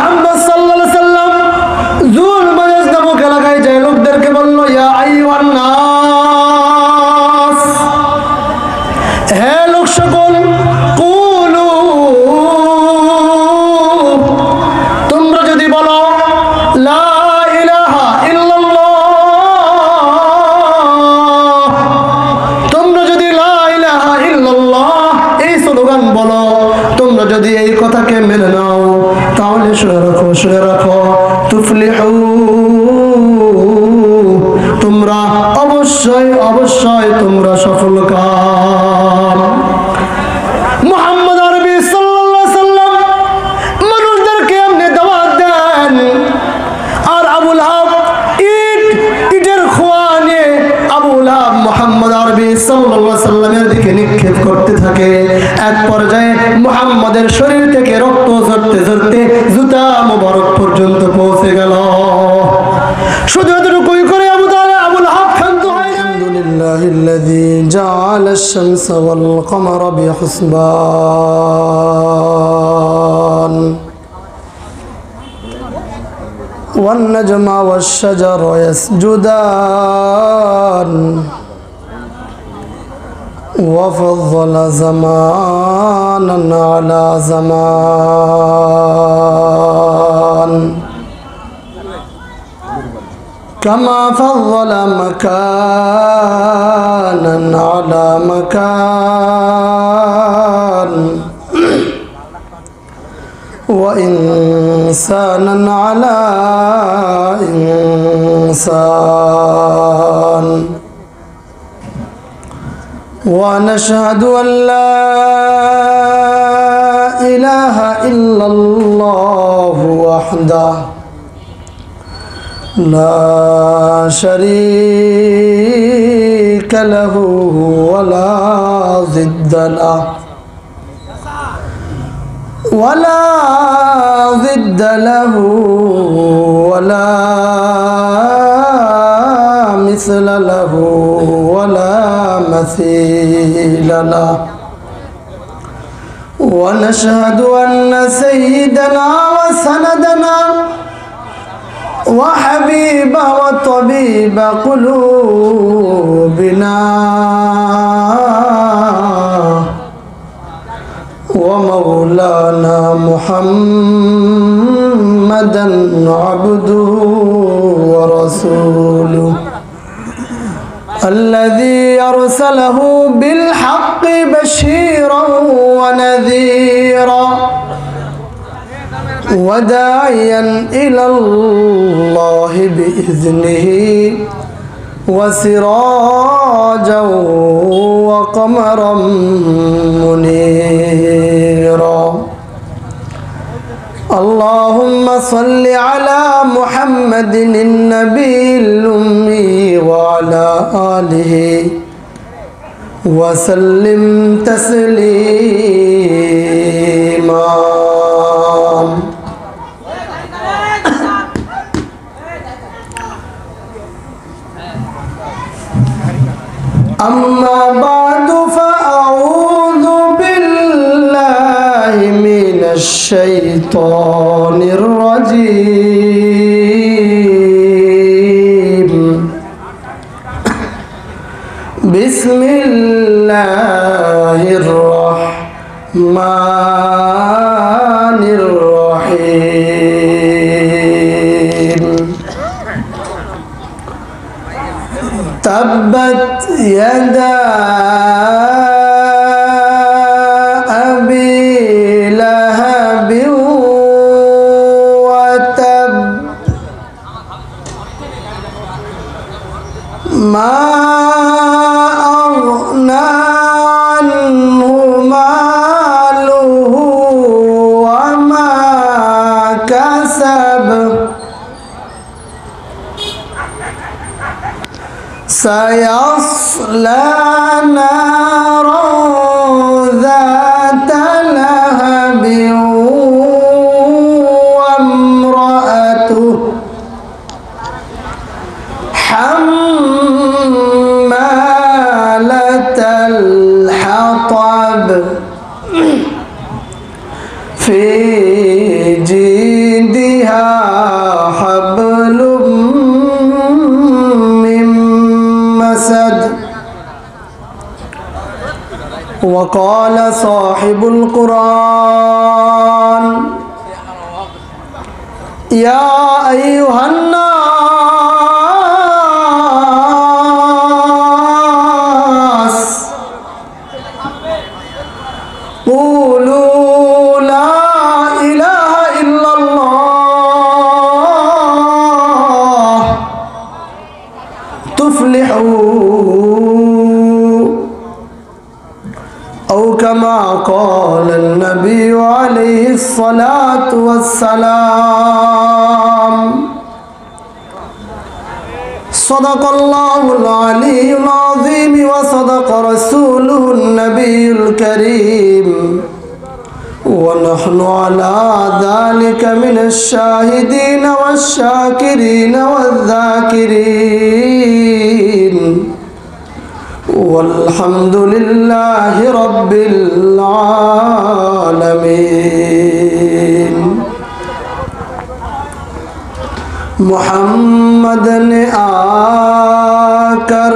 মুহাম্মদ সাল্লাল্লাহু আলাইহি সাল্লাম জুল মায়াজ নামক এলাকায় যায় লোকদেরকে বলল, ইয়া আইয়ুহান নাস, হে লোক সকল, কুলু, তোমরা যদি বলো লা ইলাহা ইল্লাল্লাহ, তোমরা যদি লা ইলাহা ইল্লাল্লাহ এই স্লোগান বলো, তোমরা যদি এই কথাকে মেনে নাও, তাহলে শুনে রাখো তুফলিহু, তোমরা অবশ্যই অবশ্যই তোমরা সফলকাম। মুহাম্মদ আরবি সাল্লাল্লাহু আলাইহি সাল্লাম মানুষদেরকে এমনি দাওয়াত দেন, আর আবু লাহাব ইটের খোয়া নিয়ে আবু লাহাব মুহাম্মদ আরবি সাল্লাল্লাহু আলাইহি সাল্লামের দিকে নিক্ষেপ করতে থাকে। এক পর্যায়ে মুহাম্মদের শরীর থেকে রক্ত ঝরতে ঝরতে জুতা মোবারক পর্যন্ত পৌঁছে গেল। শুধু এতটুকুই করে আবু লাহাব ক্ষান্ত হয় না। আলহামদুলিল্লাহিল্লাযী জাআলাশ শামসা ওয়াল কমারা বিহুসবান ওয়ান নাজমা ওয়াশ শাজারু ইয়াসজুদান وفضل زمانا على زمان كما فضل مكانا على مكان وإنسانا على إنسان ونشهد أن لا إله إلا الله وحده لا شريك له ولا ضد له ولا مثل له ولا مثيل له ونشهد أن سيدنا وسندنا وحبيب وطبيب قلوبنا ومولانا محمدا عبده ورسوله الذي أرسله بالحق بشيرا ونذيرا وداعيا إلى الله بإذنه وسراجا وقمرا منيرا اللهم صل على محمد النبي الأمي وعلى آله وسلم تسليما أما بعد فأعوذ بالله من الشيطان الرجيم بسم الله الرحمن الرحيم تبت يدا أبي لهب وتب ما أغنى عنه ماله وما كسب سيصلى نارا ذات لهب وامرأته حمالة الحطب في جيدها وقال صاحب القرآن يا أيها الناس قولوا لا إله إلا الله تفلحوا أو كما قال النبي عليه الصلاة والسلام صدق الله العلي العظيم وصدق رسوله النبي الكريم ونحن على ذلك من الشاهدين والشاكرين والذاكرين والحمد لله رب العالمين मोहम्मद ने आकर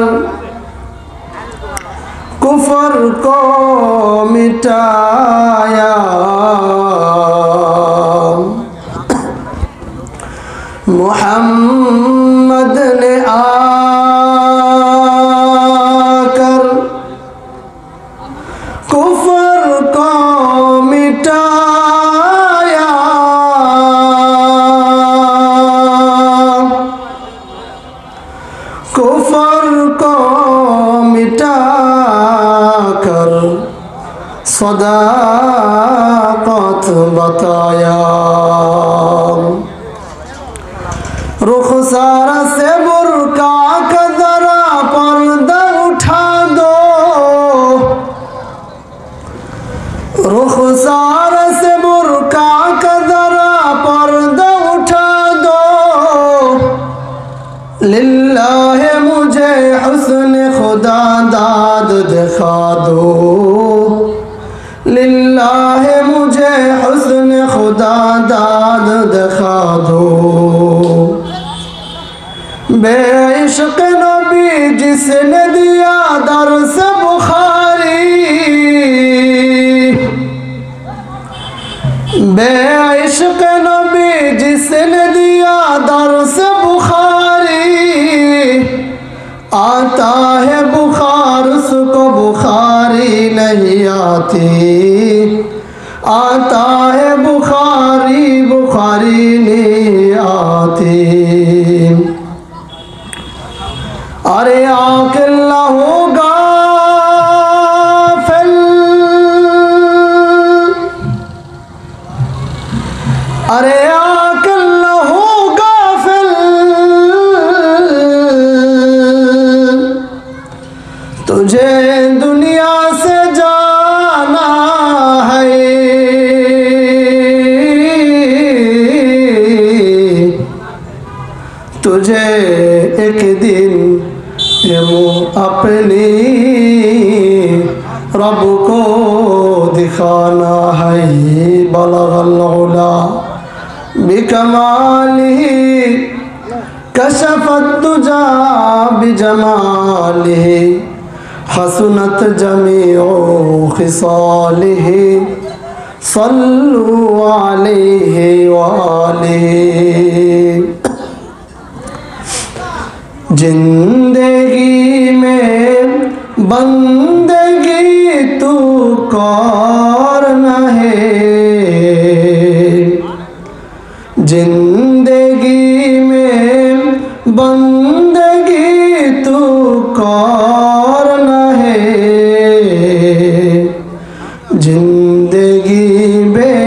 कुफर को मिटाया मोहम्मद ने आकर कुफर को मिटाया कुफर को मिटाकर सदाकत बताया रुखसार से बुर्का का जरा पर्दा उठा दो रुखसार से बुर्का का जरा पर्दा उठा दो लिल्लाह मुझे हुस्न खुदा दाद दिखा दो लिल्लाह मुझे हुस्न खुदा दाद दिखा दो बेइश्क नबी जिसने दिया दर्स बुखारी बेइश्क नबी जिसने दिया दर्स बुखारी आता है बुखार उसको बुखारी नहीं आती आता है बुखारी बुखारी नहीं आती अरे आकिल्ला होगा फिल अरे आकिल्ला होगा फिल तुझे दुनिया से जाना है तुझे एक दिन अपनी रब को दिखाना है बलगल उला बिकमालिही कशफत दुजा बिजमालिही हसनत जमीउ खिसालिही सल्लु अलैहि वालिही जिंदगी में बंदगी तू करना है जिंदगी में बंदगी तू करना है जिंदगी में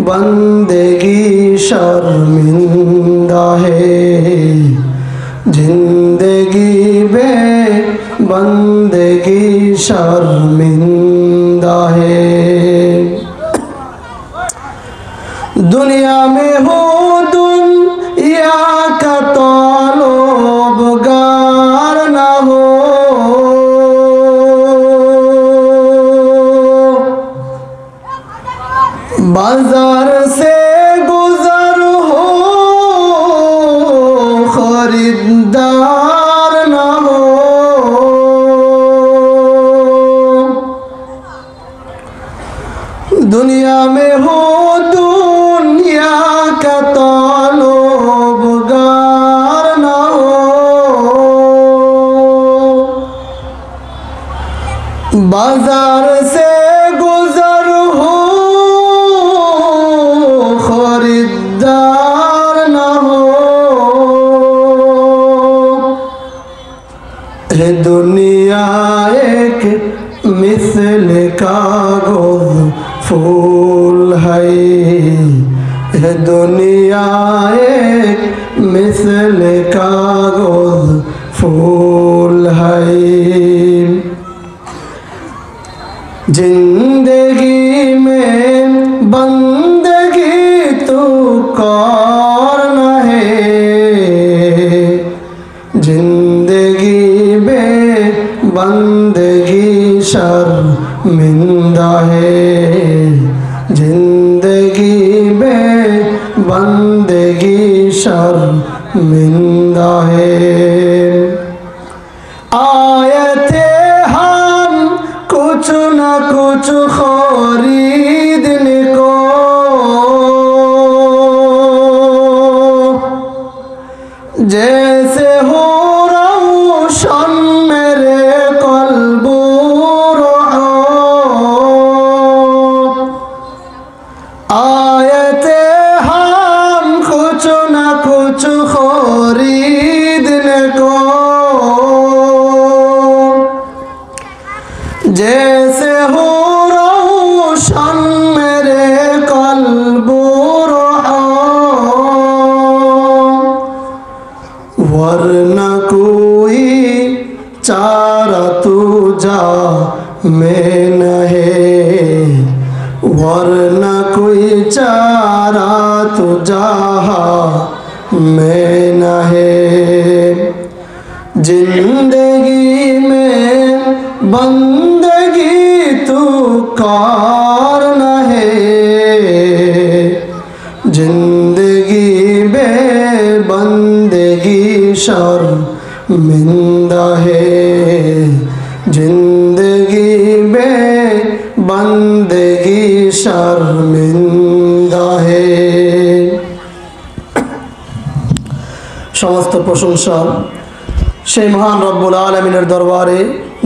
बंदगी शर्मिंदा है जिंदगी बे बंदगी शर्मिंदा है दुनिया में हो दुनिया का तौलोबगार न हो बाजार से गुजर हो खरीदार न हो दिलदार न हो। ये दुनिया एक मिसल कागज फूल है। ये दुनिया एक मिसल कागज फूल है। जिंदगी में बंदगी तो करना है। जिंदगी में बंदगी शर्मिंदा है। जिंदगी में बंदगी शर्मिंदा है। आए थे हम कुछ न कुछ खरीदने को। जैसे हो रोशन मेरे कल्बो रहो। आए थे हम कुछ न कुछ खरीदने को। जैसे हो रोशन मेरे कल्बो रहो। वरना कोई चारा तुझा में न है। वरना कोई चारा तुझा में न है। जिंदगी में बंदगी तू करना है। जिंदगी में बंदगी शर्मिंदा है। जिंदगी में बंदगी शर्मिंदा है। समस्त प्रशंसा সেই মহান রব্বুল আলামিনের দরবারে,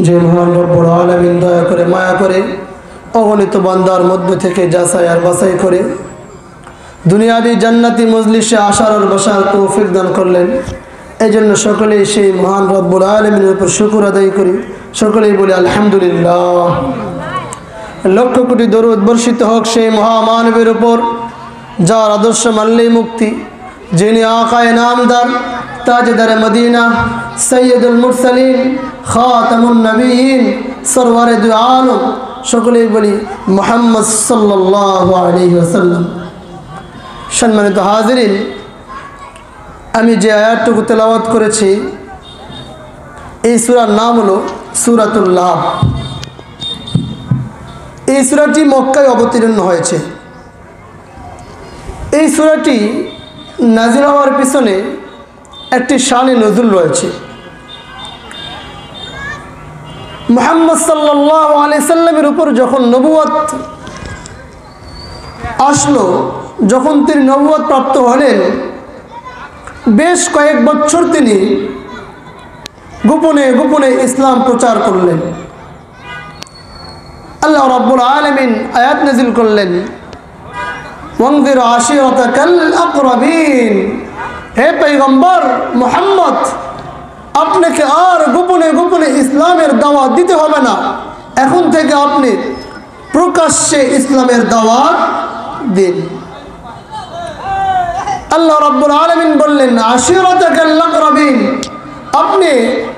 যে মহান রব্বুল আলামিন দয়া করে মায়া করে অগণিত বান্দার মধ্য থেকে যাচাই আর বাছাই করে দুনিয়াবি জান্নাতি মজলিসে আসার আর বসার তৌফিক দান করলেন। এই জন্য সকলেই সেই মহান রব্বুল আলামিনের উপর শুকর আদায় করি। সকলেই বলি আলহামদুলিল্লাহ। লক্ষ কোটি দরুদ বর্ষিত হোক সেই মহামানবের উপর যার আদর্শ মানলেই মুক্তি, যিনি আকায়ে নামদার, তাজদার মদিনা, সৈয়দুল মুরসালিন, খাতামুন নবীন, সরওয়ারে দু আলম। সকলেই বলি মুহাম্মদ সাল্লাল্লাহু আলাইহি ওয়াসাল্লাম। সম্মানিত হাজিরিন, আমি যে আয়াতটুকু তেলাওয়াত করেছি এই সূরার নাম হলো সূরাতুল লাহব। এই সূরাটি মক্কায় অবতীর্ণ হয়েছে। এই সূরাটি নাজিল হওয়ার পিছনে একটি শানে নজুল রয়েছে। মুহাম্মদ সাল্লাল্লাহু আলাইহি সাল্লামের উপর যখন নবুয়ত আসলো, যখন তিনি নবুয়ত প্রাপ্ত হলেন, বেশ কয়েক বছর তিনি গোপনে গোপনে ইসলাম প্রচার করলেন। আল্লাহ রাব্বুল আলামিন আয়াত নাযিল করলেন, ওয়ানযির আশিরাতাকাল আকরাবিন। হে পয়গম্বর মুহাম্মদ, আপনাকে আর গোপনে গোপনে ইসলামের দাওয়াত দিতে হবে না। এখন থেকে আপনি প্রকাশ্যে ইসলামের দাওয়াত দিন। আল্লাহ রাব্বুল আলামিন বললেন, আশিরাতাকাল আকরাবিন, আপনি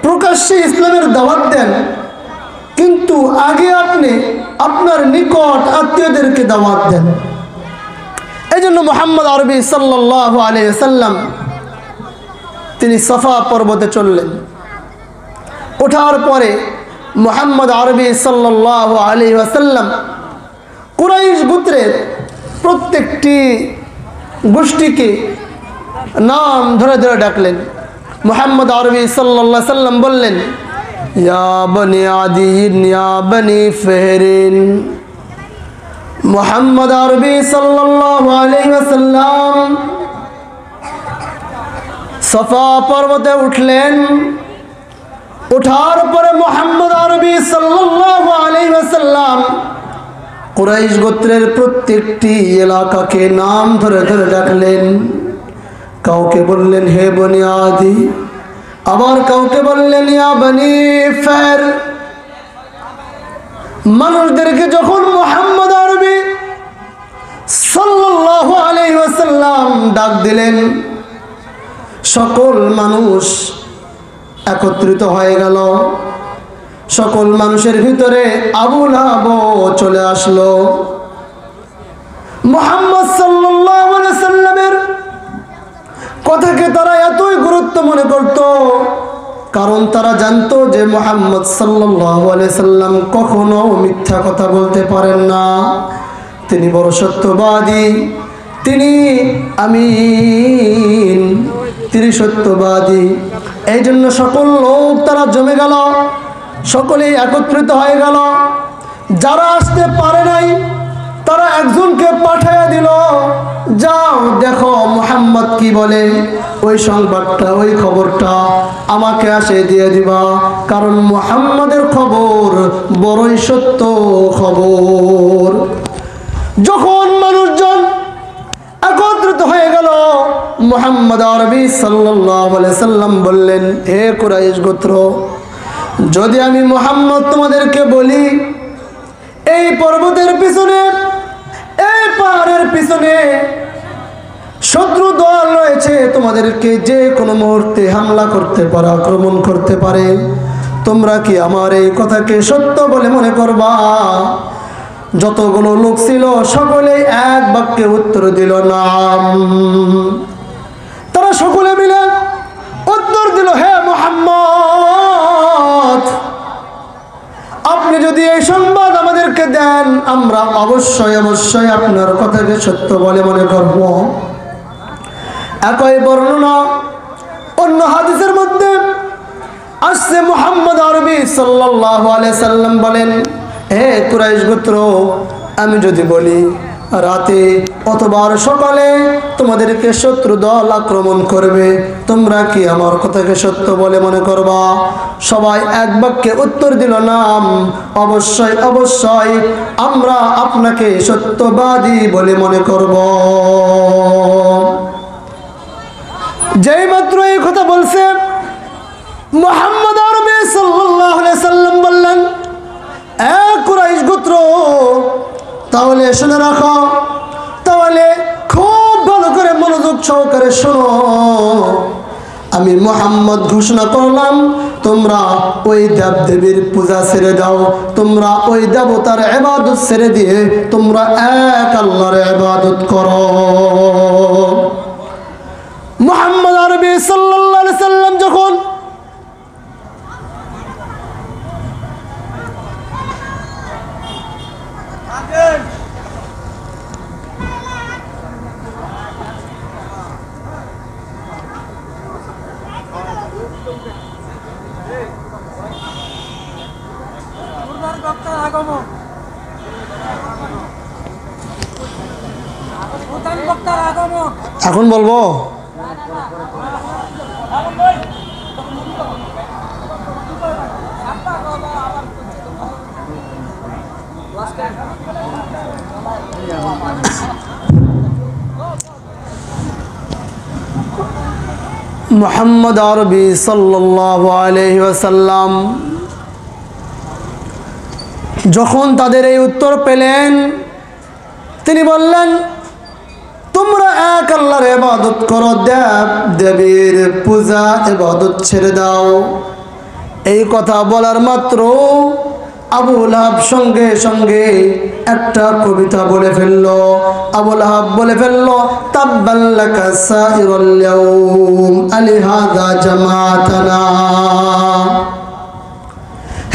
প্রকাশ্যে ইসলামের দাওয়াত দেন, কিন্তু আগে আপনি আপনার নিকট আত্মীয়দেরকে দাওয়াত দেন। এই জন্য মুহাম্মদ আরবি সাল্লাল্লাহু আলাইহি ওয়াসাল্লাম তিনি সাফা পর্বতে চললেন। ওঠার পরে মুহাম্মদ আরবি সাল্লাল্লাহু আলাইহি ওয়াসাল্লাম কুরাইশ গোত্রের প্রত্যেকটি গোষ্ঠীকে নাম ধরে ধরে ডাকলেন। মুহাম্মদ আরবি সাল্লাল্লাহু আলাইহি ওয়াসাল্লাম বললেন, ইয়া বনি আদিন, ইয়া বনি ফেহরিন। মুহাম্মদ আরবি সাল্লাল্লাহু আলাইহি ওয়াসাল্লাম সাফা পর্বতে উঠলেন। ওঠার পরে মুহাম্মদ আরবি সাল্লাল্লাহু আলাইহি ওয়াসাল্লাম কুরাইশ গোত্রের প্রত্যেকটি এলাকাকে নাম ধরে ধরে ডাকলেন। কাউকে বললেন হে বনি আদি, আবার কাউকে বললেন ইয়া বনি ফার। মানুষদেরকে যখন মুহাম্মদ আরবি সাল্লাল্লাহু আলাইহি ওয়াসাল্লাম ডাক দিলেন, সকল মানুষ একত্রিত হয়ে গেল। সকল মানুষের ভিতরে আবু লাহাব চলে আসলো। মুহাম্মদ সাল্লাল্লাহু আলাইহি ওয়াসাল্লামের কথাকে তারা এতই গুরুত্ব মনে করত, কারণ তারা জানতো যে মুহাম্মদ সাল্লাল্লাহু আলাইহি সাল্লাম কখনো মিথ্যা কথা বলতে পারেন না। তিনি বড় সত্যবাদী, তিনি আমিন, তিনি সত্যবাদী। এই জন্য সকল লোক তারা জমে গেল, সকলেই একত্রিত হয়ে গেল। যারা আসতে পারে নাই তারা একজনকে পাঠিয়ে দিল, যাও দেখো মুহাম্মদ কি বলে, ওই সংবাদটা ওই খবরটা আমাকে আসে দিয়ে দিবা, কারণ মুহাম্মদের খবর বড়ই সত্য খবর। যখন মানুষজন একত্রিত হয়ে গেল, মুহাম্মদ আরবি সাল্লাল্লাহু আলাইহি সাল্লাম বললেন, হে কুরাইশ গোত্র, যদি আমি মুহাম্মদ তোমাদেরকে বলি এই পর্বতের পিছনে, এই পাহাড়ের পিছনে শত্রু দল রয়েছে, তোমাদেরকে যে কোনো মুহূর্তে হামলা করতে পারে, আক্রমণ করতে পারে, তোমরা কি আমার এই কথাকে সত্য বলে মনে করবা? যতগুলো লোক ছিল সকলেই এক বাক্যে উত্তর দিল নাম। তারা সকলে মিলে উত্তর দিল, হে মুহাম্মদ, আপনি যদি এই সংবাদ আমাদেরকে দেন, আমরা অবশ্যই অবশ্যই আপনার কথাকে সত্য বলে মনে করব। একই বর্ণনা অন্য হাদিসের মধ্যে আসছে, মুহাম্মদ আরবি সাল্লাল্লাহু আলাইহি সাল্লাম বলেন, হে কুরাইশ গোত্র, আমি যদি বলি রাতে অথবা সকালে তোমাদেরকে শত্রু দল আক্রমণ করবে, তোমরা কি আমার কথাকে সত্য বলে মনে করবা? সবাই এক বাক্যে উত্তর দিল নাম, অবশ্যই অবশ্যই আমরা আপনাকে সত্যবাদী বলে মনে করব। যেই মাত্র এই কথা বলছে, মুহাম্মদ আরবি সাল্লাল্লাহু আলাইহি সাল্লাম বললেন, এ কুরাইশ গোত্র, তাহলে শুনে রাখো, তাহলে খুব ভালো করে মনোযোগ সহকারে শোনো। আমি মুহাম্মদ ঘোষণা করলাম, তোমরা ওই দেবদেবীর পূজা ছেড়ে দাও, তোমরা ওই দেবতার ইবাদত ছেড়ে দিয়ে তোমরা এক আল্লাহর ইবাদত করো। মুহাম্মদ আরবি সাল্লাল্লাহু আলাইহি সাল্লাম যখন এখন বলবো, মুহাম্মদ আরবি সাল্লাল্লাহু আলাইহি ওয়াসাল্লাম যখন তাদের এই উত্তর পেলেন, তিনি বললেন, তোমরা এক আল্লাহর ইবাদত করো, দেব দেবীর পূজা ইবাদত ছেড়ে দাও। এই কথা বলার মাত্র আবু লাহাব সঙ্গে সঙ্গে একটা কবিতা বলে ফেললো। আবু লাহাব বলে ফেললো, তাব্বাল্লাকা সাইরুল ইয়াউম আলিহাযা জামাতানা।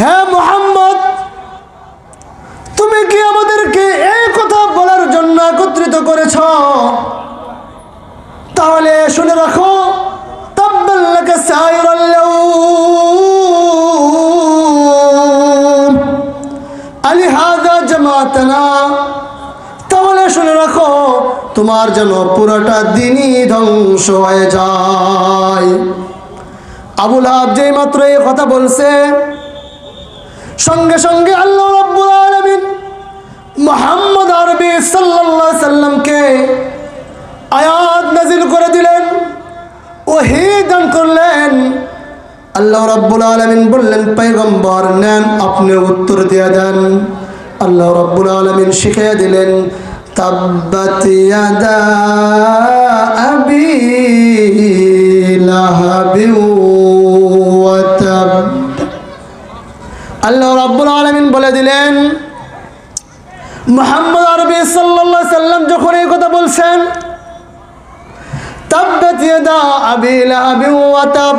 হে মুহাম্মদ, তুমি কি আমাদেরকে এই কথা বলার জন্য একত্রিত করেছ? তাহলে শুনে রাখো, তাব্বাল্লাকা সাইরুল ইয়াউম আলিহাযা জামাতানা। তাহলে শুনে রাখো, তোমার যেন পুরোটা দিনই ধ্বংস হয়ে যায়। আবু লাহাব যেই মাত্র এই কথা বলছে, সঙ্গে সঙ্গে আল্লাহ রাব্বুল আলামিন মুহাম্মদ আরবি সাল্লাল্লাহু আলাইহি সাল্লামকে আয়াত নাযিল করে দিলেন, ওহী দান করলেন। আল্লাহ রাব্বুল আলামিন বললেন, পয়গম্বর নেন, আপনি উত্তর দিয়ে দেন। আল্লাহ রাব্বুল আলামিন শিখিয়ে দিলেন, তাব্বাত ইয়াদা আবি লাহাবি ওয়া তাব। আল্লাহ রাব্বুল আলামিন বলে দিলেন, মুহাম্মদ আরবি সাল্লাল্লাহু আলাইহি সাল্লাম যখন এই কথা বলছেন, তাব্বাত ইয়াদা আবি লাহাবি ওয়া তাব,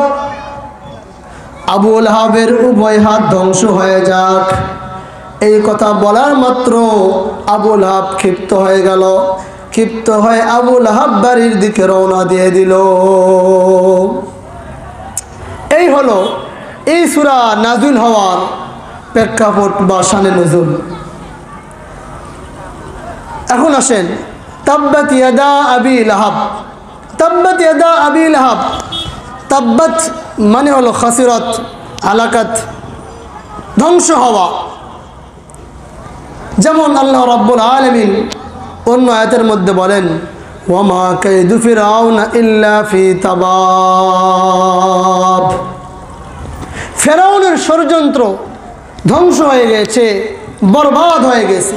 আবু লাহাবের উভয় হাত ধ্বংস হয়ে যাক, এই কথা বলার মাত্র আবু লাহাব ক্ষিপ্ত হয়ে গেল। ক্ষিপ্ত হয়ে আবু লাহাব বাড়ির দিকে রওনা দিয়ে দিল। এই হলো এই সূরা নাযিল হওয়ার প্রেক্ষাপট বা শানে নুজুল। এখন আসেন, তাব্বাত ইয়াদা আবি লাহাব। তাব্বাত ইয়াদা আবি লাহাব, তাব্বাত মানে হলো খাসিরাত, হালাকাত, ধ্বংস হওয়া। যেমন আল্লাহ রাব্বুল আলামিন অন্য আয়াতের মধ্যে বলেন, ওয়ামা কাইদু ফিরাউনা ইল্লা ফি তাবাব। ফেরাউনের ষড়যন্ত্র ধ্বংস হয়ে গেছে, বরবাদ হয়ে গেছে।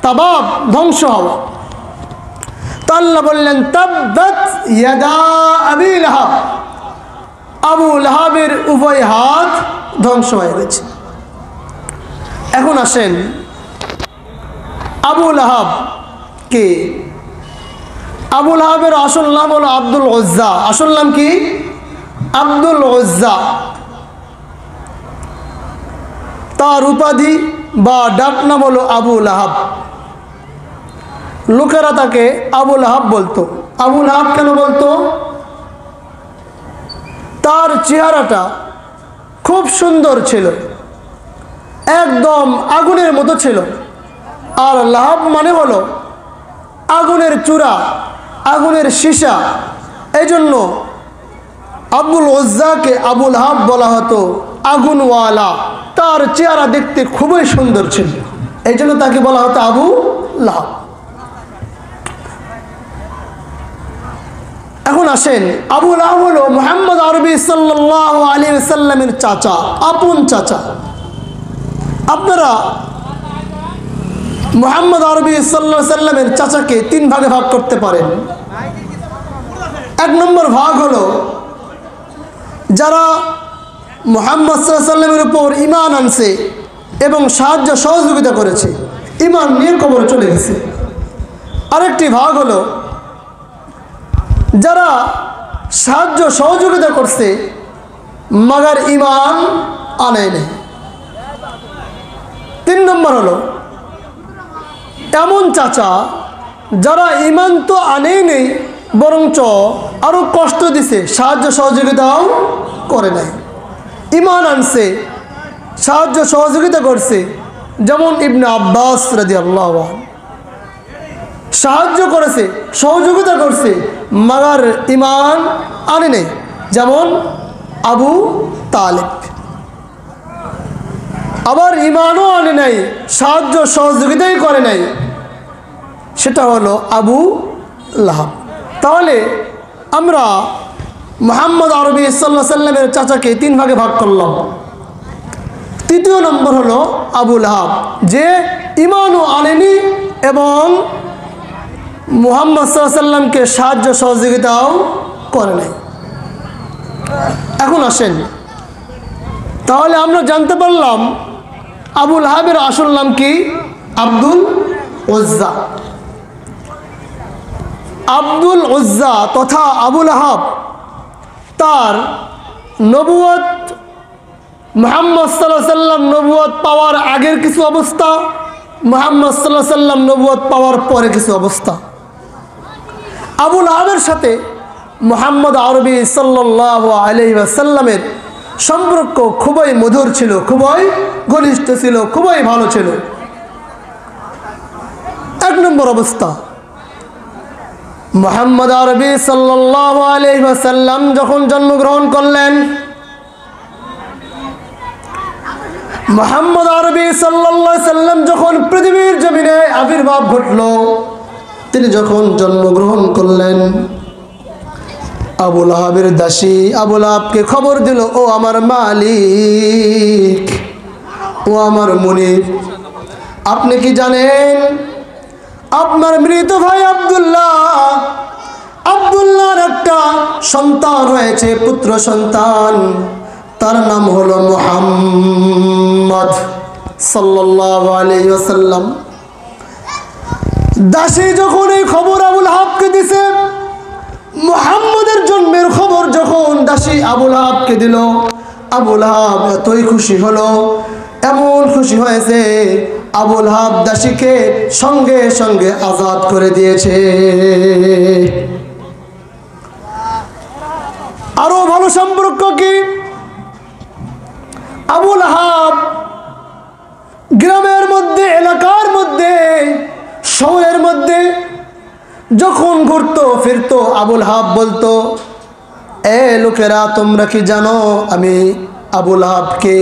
তাবাব ধ্বংস হওয়া। তো আল্লাহ বললেন, তাব্বাত ইয়াদা আবি লাহাব, আবু লাহাবের উভয় হাত ধ্বংস হয়ে গেছে। এখন আসেন, আবু লাহাব কে? আবু লাহাবের আসল নাম হলো আব্দুল উজ্জা। আসল নাম কি? আব্দুল উজ্জা। তার উপাধি বা ডাক নাম হলো আবু লাহাব। লোকেরা তাকে আবু লাহাব বলতো। আবু লাহাব কেন বলতো? তার চেহারাটা খুব সুন্দর ছিল, একদম আগুনের মতো ছিল। আর লাহাব মানে হলো আগুনের চূড়া, আগুনের সীসা। এই জন্য আব্দুল উজ্জাকে আবু লাহাব বলা হতো, আগুনওয়ালা। তার চেহারা দেখতে খুবই সুন্দর ছিল, এই জন্য তাকে বলা হতো আবু লাহাব। এখন আসেন, আবু লাহাব হলো মুহাম্মদ আরবি সাল্লাল্লাহু আলাইহি ওয়াসাল্লামের চাচা, আপন চাচা। আপনারা মুহাম্মদ আরবি সাল্লাল্লাহু আলাইহি ওয়াসাল্লামের চাচাকে তিন ভাগে ভাগ করতে পারেন। এক নম্বর ভাগ হলো যারা মুহাম্মদ সাল্লাল্লাহু আলাইহি ওয়াসাল্লামের উপর ঈমান আনছে এবং সাহায্য সহযোগিতা করেছে, ঈমান নিয়ে কবরে চলে গেছে। আরেকটি ভাগ হলো যারা সাহায্য সহযোগিতা করছে মাগার ঈমান আনে নাই। তিন নম্বর হলো এমন চাচা যারা ঈমান তো আনেই নেই, বরঞ্চ আরো কষ্ট দিছে, সাহায্য সহযোগিতাও করে নাই। ঈমান আনছে, সাহায্য সহযোগিতা করছে, যেমন ইবনে আব্বাস রাদিয়াল্লাহু আনহু সাহায্য করেছে, সহযোগিতা করছে, মাগার ঈমান আনে নেই, যেমন আবু তালেব। আবার ঈমানও আনে নাই, সাহায্য সহযোগিতাই করে নাই, সেটা হলো আবু লাহাব। তাহলে আমরা মুহাম্মদ আরবি সাল্লাল্লাহু আলাইহি সাল্লামের চাচাকে তিন ভাগে ভাগ করলাম। তৃতীয় নম্বর হলো আবু লাহাব, যে ঈমানও আনেনি এবং মুহাম্মদ সাল্লাল্লাহু আলাইহি সাল্লামকে সাহায্য সহযোগিতাও করে নাই। এখন আসেন, তাহলে আমরা জানতে পারলাম আবু লাহাবের আসল নাম কি? আব্দুল উজ্জা। আব্দুল উজ্জা তথা আবু লাহাব তার নবুয়ত, মুহাম্মদ সাল্লাল্লাহু আলাইহি সাল্লাম নবুয়ত পাওয়ার আগের কিছু অবস্থা, মুহাম্মদ সাল্লাল্লাহু আলাইহি সাল্লাম নবুয়ত পাওয়ার পরে কিছু অবস্থা। আবু লাহাবের সাথে মুহাম্মদ আরবি সাল্লাল্লাহু আলাইহি ওয়াসাল্লামের সম্পর্ক খুবই মধুর ছিল, খুবই ঘনিষ্ঠ ছিল, খুবই ভালো ছিল। এক নম্বর অবস্থা, মুহাম্মদ আরবি সাল্লাল্লাহু আলাইহি ওয়াসাল্লাম যখন জন্মগ্রহণ করলেন, মুহাম্মদ আরবি সাল্লাল্লাহু আলাইহি সাল্লাম যখন পৃথিবীর জমিনে আবির্ভাব ঘটলো, তিনি যখন জন্মগ্রহণ করলেন, আবু লাহাবের দাসী আবু লাহাবকে খবর দিল, ও আমার মালিক, ও আমার মুনিব, আপনি কি জানেন আপনার মৃত ভাই আব্দুল্লাহর একটা সন্তান হয়েছে, পুত্র সন্তান, তার নাম হলো মুহাম্মদ সাল্লাল্লাহু আলাইহি ওয়াসাল্লাম। দাসী যখন এই খবর আবু লাহাবকে দিছে, মুহাম্মদের জন্মের খবর যখন দাসী আবু লাহাবকে দিল, আবু লাহাব এতই খুশি হলো, এমন খুশি হয়েছে, আবু লাহাব দাসীকে সঙ্গে সঙ্গে আজাদ করে দিয়েছে। আরো ভালো সম্পর্ক কি, আবু লাহাব গ্রামের মধ্যে, এলাকার মধ্যে, শহরের মধ্যে যখন ঘুরতো ফিরতো, আবু লাহাব বলতো, এ লোকেরা, তোমরা কি জানো আমি আবু লাহাবকে?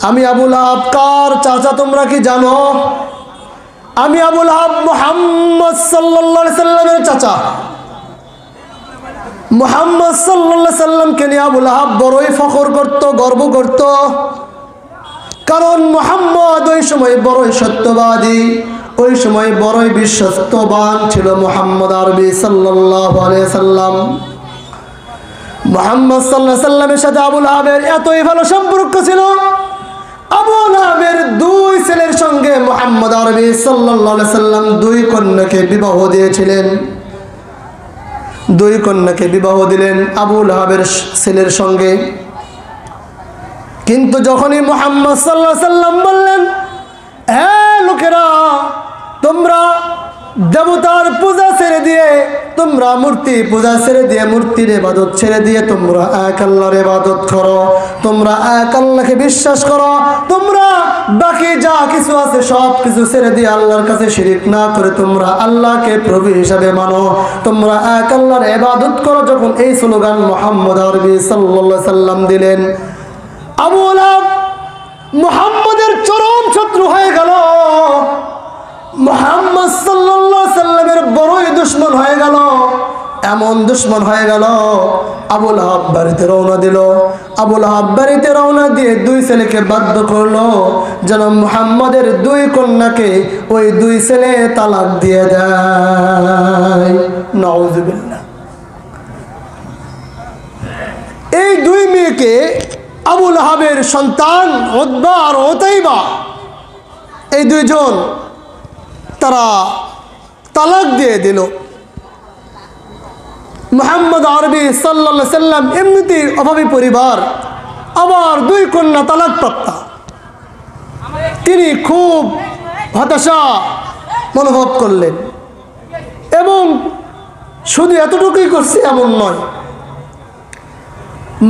আমি আবু লাহাব কার চাচা তোমরা কি জানো? আমি আবু লাহাব মুহাম্মদ সাল্লাল্লাহু আলাইহি সাল্লামের চাচা। মুহাম্মদ সাল্লাল্লাহু আলাইহি সাল্লামকে নিয়ে আবু লাহাব বড়ই ফখর করত, গর্ব করত, কারণ মুহাম্মদ ওই সময় বড়ই সত্যবাদী, ওই সময় বড়ই বিশ্বস্তবান ছিল মুহাম্মদ আরবি সাল্লাল্লাহু আলাইহি সাল্লাম। মুহাম্মদ সাল্লাল্লাহু আলাইহি সাল্লামের সাথে আবু লাহাবের এতই ভালো সম্পর্ক ছিল, আবু লাহাবের দুই ছেলের সঙ্গে মুহাম্মদ আরবি সাল্লাল্লাহু আলাইহি সাল্লাম দুই কন্যাকে বিবাহ দিয়েছিলেন। দুই কন্যাকে বিবাহ দিলেন আবু লাহাবের ছেলের সঙ্গে। কিন্তু যখনই মুহাম্মদ সাল্লাল্লাহু আলাইহি সাল্লাম বললেন, হে লোকেরা, তোমরা দেবতার পূজা ছেড়ে দিয়ে, তোমরা মূর্তি পূজা ছেড়ে দিয়ে, মূর্তির ইবাদত ছেড়ে দিয়ে তোমরা এক আল্লাহর ইবাদত করো, তোমরা এক আল্লাহকে বিশ্বাস করো, তোমরা বাকি যা কিছু আছে সব কিছু ছেড়ে দিয়ে আল্লাহর কাছে শিরিক না করে তোমরা আল্লাহকে প্রভু হিসাবে মানো, তোমরা এক আল্লাহর ইবাদত করো। যখন এই স্লোগান মুহাম্মদ আরবি সাল্লাল্লাহু আলাইহি সাল্লাম দিলেন, আবু লাহাব মুহাম্মদের চরম শত্রু হয়ে গেল, মুহাম্মদ সাল্লাল্লাহু আলাইহি সাল্লামের বড়ই দুশমন হয়ে গেল। এমন দুশমন হয়ে গেল, আবু লাহাব বাড়িতে রওনা দিল। আবু লাহাব বাড়িতে রওনা দিয়ে দুই ছেলেকে বাধ্য করলো যেন মুহাম্মদের দুই কন্যাকে ওই দুই ছেলে তালাক দিয়ে দেয়। নাউযুবিল্লাহ। এই দুই মেয়েকে আবু লাহাবের সন্তান উতবা আর উতাইবা, এই দুইজন তারা তালাক দিয়ে দিল। মুহাম্মদ আরবি সাল্লাল্লাহু আলাইহি সাল্লাম এমনিতেই অভাবী পরিবার, আবার দুই কন্যা তালাক প্রাপ্তা, তিনি খুব হতাশা মনোভব করলেন। এবং শুধু এতটুকুই করছে এমন নয়,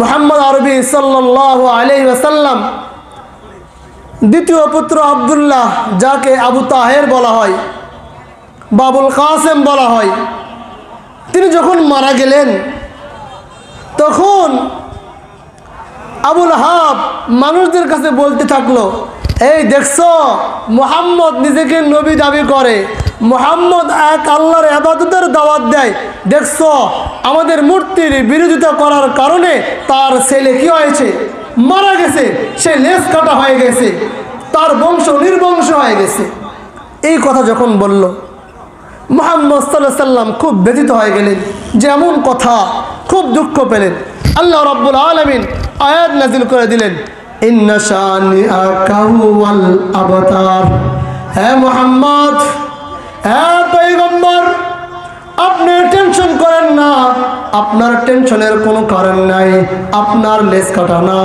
মুহাম্মদ আরবি সাল্লাল্লাহু আলাইহি ওয়াসাল্লাম দ্বিতীয় পুত্র আব্দুল্লাহ, যাকে আবু তাহের বলা হয়, বাবুল কাসেম বলা হয়, তিনি যখন মারা গেলেন তখন আবু লাহাব মানুষদের কাছে বলতে থাকলো, এই দেখছো মুহাম্মদ নিজেকে নবী দাবি করে, মুহাম্মদ এক আল্লাহর ইবাদতের দাওয়াত দেয়, দেখছো আমাদের মূর্তির বিরোধিতা করার কারণে তার ছেলে কি হয়েছে, মারা গেছে, সে লেজ কাটা হয়ে গেছে, তার বংশ নির্বংশ হয়ে গেছে। এই কথা যখন বলল, মুহাম্মদ সাল্লাল্লাহু আলাইহি সাল্লাম খুব ব্যথিত হয়ে গেলেন, যেমন কথা খুব দুঃখ পেলেন। আল্লাহ রাব্বুল আলামিন আয়াত নাযিল করে দিলেন, ইন্না শানিআকা হুয়াল আবতার। হে মুহাম্মদ, হে পয়গম্বর, আপনি টেনশন করেন না, আপনার টেনশনের কোনো কারণ নাই, আপনার লেজ কাটা না,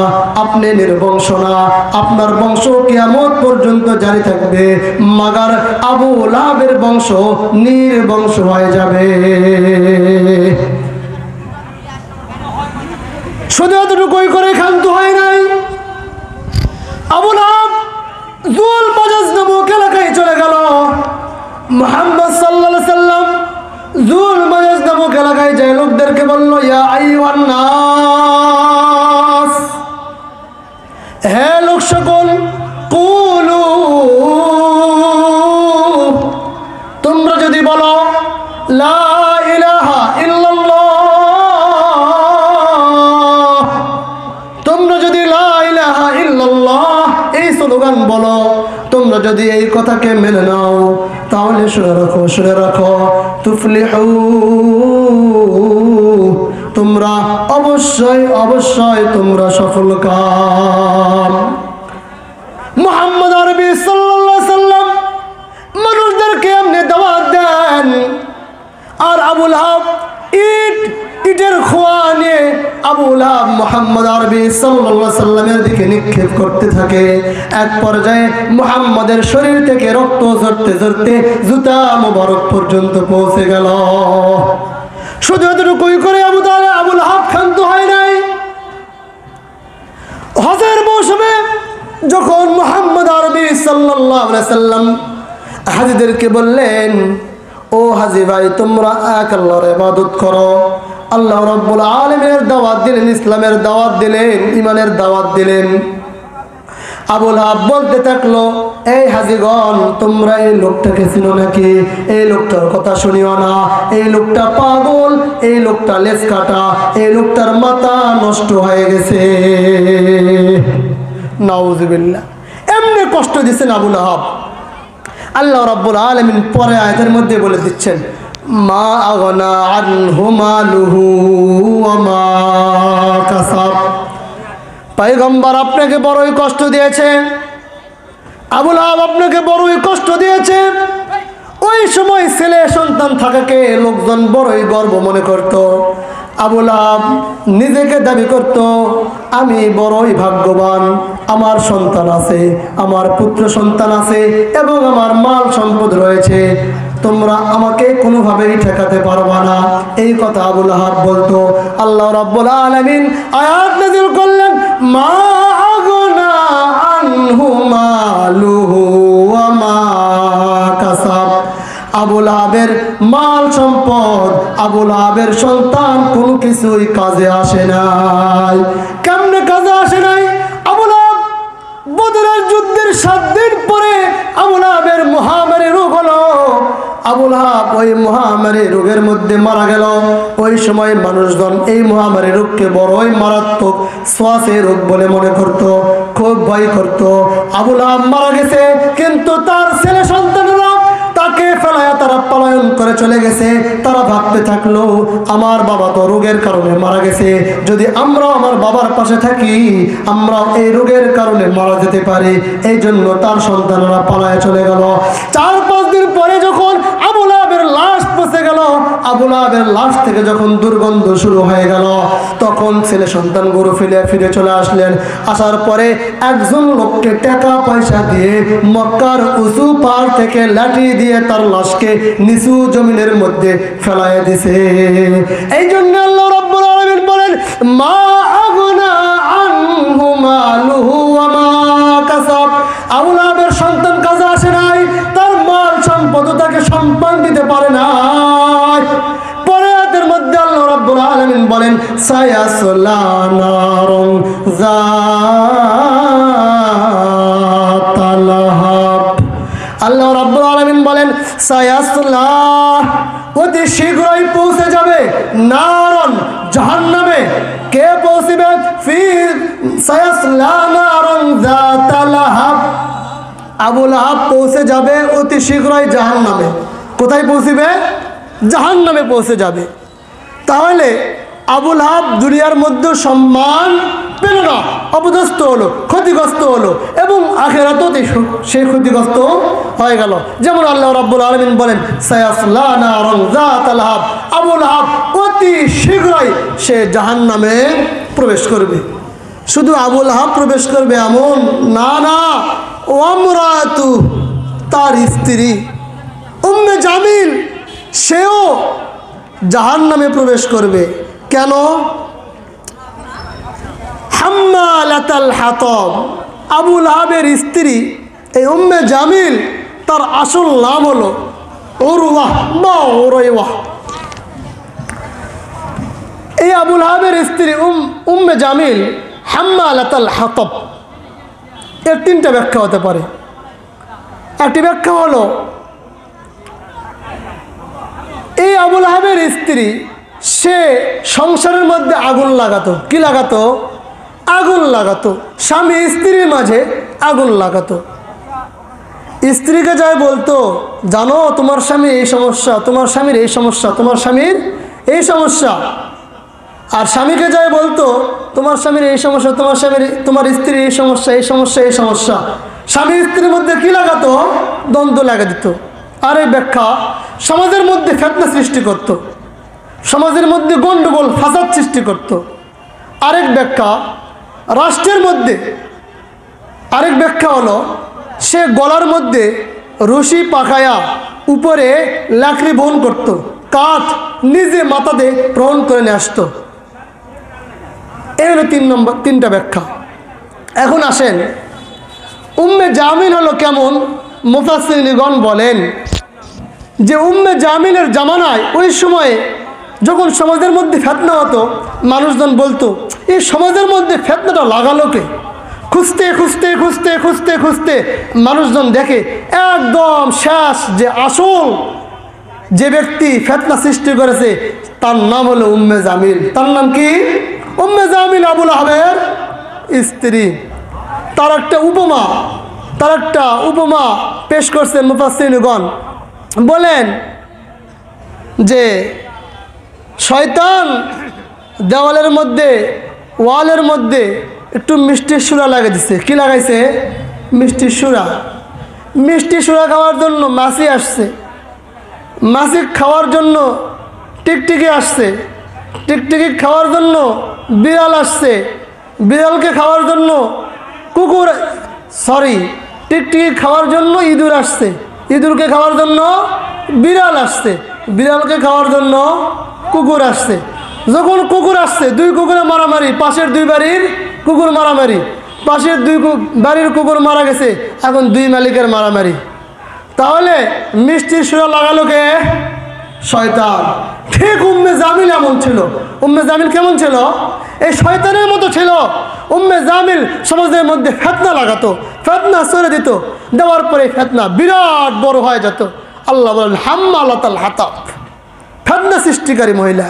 আপনি নির্বংশ না, আপনার বংশ কিয়ামত পর্যন্ত জারি থাকবে, মাগার আবু লাহাবের বংশ নির্বংশ হয়ে যাবে। শুধু এতটুকুই করে ক্ষান্ত হয় নাই, আবু লাহাব জুল মাজাজ নামক এলাকায় চলে গেল। মুহাম্মদ সাল্লাল্লাহু আলাইহি সাল্লাম জুল মাজাজ নামক এলাকায় যায় লোকদেরকে বলল, ইয়া আইয়ুহান নাস, হে লোক সকল, যদি এই কথাকে মেনে নাও তাহলে শুনে রাখো তুফলিহু, তোমরা অবশ্যই তোমরা সফলকাম। মুহাম্মদ আরবি সাল্লাল্লাহু আলাইহি সাল্লাম মানুষদেরকে এমনি দাওয়াত দেন, আর আবু লাহাব ইটের খোয়া নিয়ে আবু লাহাব মুহাম্মদ আরবি সাল্লাল্লাহু আলাইহি সাল্লামের দিকে নিক্ষেপ করতে থাকে। এক পর্যায়ে মুহাম্মাদের শরীর থেকে রক্ত ঝরতে জুতা মোবারক পর্যন্ত পৌঁছে গেল। শুধু এতটুকুই করে আবু লাহাব ক্ষান্ত হয় নাই। হজের মৌসুমে যখন মুহাম্মদ আরবি সাল্লাল্লাহু আলাইহি সাল্লাম হাজীদেরকে বললেন, ও হাজী ভাই, তোমরা এক আল্লাহর ইবাদত করো। আল্লাহ রাব্বুল আলামিনের দাওয়াত দিলেন, ইসলামের দাওয়াত দিলেন, ঈমানের দাওয়াত দিলেন। আবু লাহাব বলতে থাকলো, এই হাজীগণ, তোমরা এই লোকটাকে চিনো নাকি? এই লোকটার কথা শুনিও না, এই লোকটা পাগল, এই লোকটা লেজ কাটা, এই লোকটার মাথা নষ্ট হয়ে গেছে। নাউযুবিল্লাহ। এমনি কষ্ট দিচ্ছেন আবু লাহাব। আল্লাহ রাব্বুল আলামিন পরে আয়াতের মধ্যে বলে দিচ্ছেন, মা আগনা আনহু মালুহু ওয়া মা কাসাব। পয়গম্বর আপনাকে বড়ই কষ্ট দিয়েছে, আবু লাহাব আপনাকে বড়ই কষ্ট দিয়েছে। ওই সময় ছেলে সন্তান থাকাকে লোকজন বড়ই গর্ব মনে করত। আবু লাহাব নিজেকে দাবি করত, আমি বড়ই ভাগ্যবান, আমার সন্তান আছে, আমার পুত্র সন্তান আছে এবং আমার মাল সম্পদ রয়েছে, তোমরা আমাকে কোনোভাবেই ঠেকাতে পারবা না, এই কথা আবু লাহাব বলতো। আল্লাহ রাব্বুল আলামিন আয়াত নাযিল করলেন, মা আগনা আনহু মালুহু ওয়া মা কাসাব। আবু লাহাবের মাল সম্পদ, আবু লাহাবের সন্তান কোনো কিছুই কাজে আসে নাই। কেমনে কাজে আসে নাই? আবু লাহাব বদরের যুদ্ধের 7 দিন পরে আবু লাহাবের মহামারী রোগ হলো। আবু লাহাব ওই মহামারী রোগের মধ্যে মারা গেল। ওই সময় মানুষজন এই মহামারী রোগকে বড়ই মারাত্মক শ্বাসের রোগ বলে মনে করত, খুব ভয় করত। আবু লাহাব মারা গেছে, কিন্তু তার ছেলে সন্তানরা তাকে ফেলায়া তারা পলায়ন করে চলে গেছে। তারা ভাবতে থাকলো, আমার বাবা তো রোগের কারণে মারা গেছে, যদি আমরাও আমার বাবার পাশে থাকি আমরাও এই রোগের কারণে মারা যেতে পারি। এই জন্য তার সন্তানরা পালায় চলে গেল। 4-5 দিন পরে যখন আবু লাহাবের লাশ পচে গেল, আবু লাহাবের লাশ থেকে যখন দুর্গন্ধ শুরু হয়ে গেল, তখন ছেলে সন্তান গরু ফিরে চলে আসলেন। আসার পরে একজন লোককে টাকা পয়সা দিয়ে মক্কার উঁচু পাহাড় থেকে লাঠি দিয়ে তার লাশকে নিচু জমিনের মধ্যে ফেলায় দিছে। এই জন্য আল্লাহ রাব্বুল আলামিন বলেন, মা আগনা আনহু মালুহু ওয়া মা কাসাব। আবু লাহাবের সন্তান কাজে আসে নাই, তার মাল সম্পদ তাকে সম্মান দিতে পারে নাই। পরে আয়াতের মধ্যে আল্লাহ রাব্বুল আলামিন বলেন, সায়াসলা নারুন যাতাল লাহাব। আল্লাহ রাব্বুল আলামিন বলেন, সায়াসলা, অতি শীঘ্রই পৌঁছে যাবে, নারন, জাহান্নামে। কে পৌঁছবে? ফি সায়াসলা নারুন যাতাল লাহাব। আবু লাহাব পৌঁছে যাবে অতি শীঘ্রই জাহান্নামে। কোথায় পৌঁছবে? জাহান্নামে পৌঁছে যাবে। তাহলে আবু লাহাব দুনিয়ার মধ্যে সম্মান পেল না, অপদস্থ হলো, ক্ষতিগ্রস্ত হলো, এবং আখিরাতেও সে ক্ষতিগ্রস্ত হয়ে গেল। যেমন আল্লাহ রাব্বুল আলামিন বলেন, সায়াসলা নারুন যাতাল লাহাব। আবু লাহাব অতি শীঘ্রই সে জাহান্নামে প্রবেশ করবে। শুধু আবু লাহাব প্রবেশ করবে এমন না, না, ওয়ামরাতু, তার স্ত্রী উম্মে জামিল, সেও জাহান্নামে প্রবেশ করবে। কেন? হাম্মালাতাল হাতাব। আবু লাহাবের স্ত্রী এই উম্মে জামিল, তার আসল নাম হলো উরওয়াহ বা উরাইওয়াহ। এই আবু লাহাবের স্ত্রী উম্মে জামিল হাম্মালাতাল হাতাব। এর 3টা ব্যাখ্যা হতে পারে। একটি ব্যাখ্যা হলো, এই আবু লাহাবের স্ত্রী সে সংসারের মধ্যে আগুন লাগাতো। কি লাগাতো? আগুন লাগাতো। স্বামী স্ত্রীর মাঝে আগুন লাগাতো। স্ত্রীকে যায় বলতো, জানো তোমার স্বামীর এই সমস্যা, তোমার স্বামীর এই সমস্যা, তোমার স্বামীর এই সমস্যা। আর স্বামীকে যায় বলতো, তোমার স্বামীর এই সমস্যা, তোমার স্ত্রীর এই সমস্যা, এই সমস্যা, এই সমস্যা। স্বামী স্ত্রীর মধ্যে কি লাগাতো? দ্বন্দ্ব লাগা দিত। আর এই ব্যাখ্যা সমাজের মধ্যে ফিতনা সৃষ্টি করত, সমাজের মধ্যে গন্ডগোল ফাসাদ সৃষ্টি করত। আরেক ব্যাখ্যা রাষ্ট্রের মধ্যে, আরেক ব্যাখ্যা হলো সে গলার মধ্যে রশি পাকায়া উপরে লাকড়ি বহন করত, কাঠ নিজে মাথাতে গ্রহণ করে নিয়ে আসতো। এই হলো তিনটা ব্যাখ্যা। এখন আসেন উম্মে জামিল হলো কেমন? মুফাসসিরগণ বলেন যে উম্মে জামিলের জামানায় ওই সময়ে যখন সমাজের মধ্যে ফিতনা হতো, মানুষজন বলতো এই সমাজের মধ্যে ফিতনাটা লাগালো কে? খুঁজতে খুঁজতে খুঁজতে খুঁজতে খুঁজতে মানুষজন দেখে একদম শেষ যে আসল যে ব্যক্তি ফিতনা সৃষ্টি করেছে তার নাম হলো উম্মে জামিল। তার নাম কি? উম্মে জামিল আবু লাহাবের স্ত্রী। তার একটা উপমা পেশ করছেন মুফাসসিরগণ। বলেন যে শয়তান দেওয়ালের মধ্যে, ওয়ালের মধ্যে একটু মিষ্টির সুরা লাগিয়ে দিছে। কি লাগাইছে? মিষ্টির সুরা। মিষ্টি সুরা খাওয়ার জন্য মাছি আসছে, মাছি খাওয়ার জন্য টিকটিকি আসছে, টিকটিকি খাওয়ার জন্য বিড়াল আসছে, বিড়ালকে খাওয়ার জন্য কুকুর, টিকটিকি খাওয়ার জন্য ইঁদুর আসছে, ইঁদুরকে খাওয়ার জন্য বিড়াল আসছে, বিড়ালকে খাওয়ার জন্য কুকুর আসছে। যখন কুকুর আসছে, দুই কুকুরে মারামারি, পাশের দুই বাড়ির কুকুর মারামারি, পাশের দুই বাড়ির কুকুর মারা গেছে, এখন দুই মালিকের মারামারি। তাহলে মিষ্টির সুরা লাগালো কে? শয়তান। ঠিক উম্মে জামিল এমন ছিল। উম্মে জামিল কেমন ছিল? এই শয়তানের মতো ছিল। উম্মে জামিল সমাজের মধ্যে ফিতনা লাগাতো, ফিতনা ছড়িয়ে দিত, দেওয়ার পরে ফিতনা বিরাট বড় হয়ে যেত। আল্লাহ বলেন হাম্মালাতাল হাতাব, ফিতনা সৃষ্টিকারী মহিলা।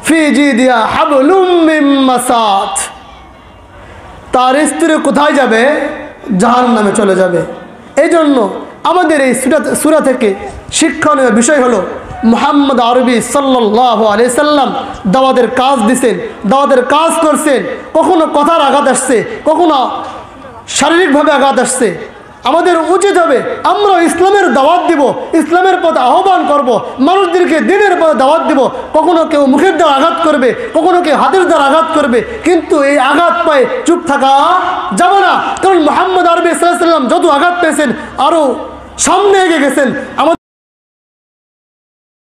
ফি জিদিয়া হাবলুম মিন মাসাদ, তার স্ত্রী কোথায় যাবে? জাহান্নামে চলে যাবে। এই জন্য আমাদের এই সূরা থেকে শিক্ষণীয় বিষয় হলো মুহাম্মদ আরবি সাল্লাল্লাহু আলাইহি সাল্লাম দাওয়াতের কাজ দিয়েছেন, দাওয়াতের কাজ করছেন। কখনো কথার আঘাত আসছে, কখনো শারীরিকভাবে আঘাত আসছে। আমাদের উচিত হবে আমরা ইসলামের দাওয়াত দিব, ইসলামের পথে আহ্বান করব, মানুষদেরকে দিনের পথে দাওয়াত দিব। কখনো কেউ মুখের দ্বারা আঘাত করবে, কখনো কেউ হাতের দ্বারা আঘাত করবে, কিন্তু এই আঘাত পায়ে চুপ থাকা যাবে না। কারণ মুহাম্মদ আরবি সাল্লাল্লাহু আলাইহি সাল্লাম যত আঘাত পেয়েছেন আরও সামনে এগিয়ে গেছেন।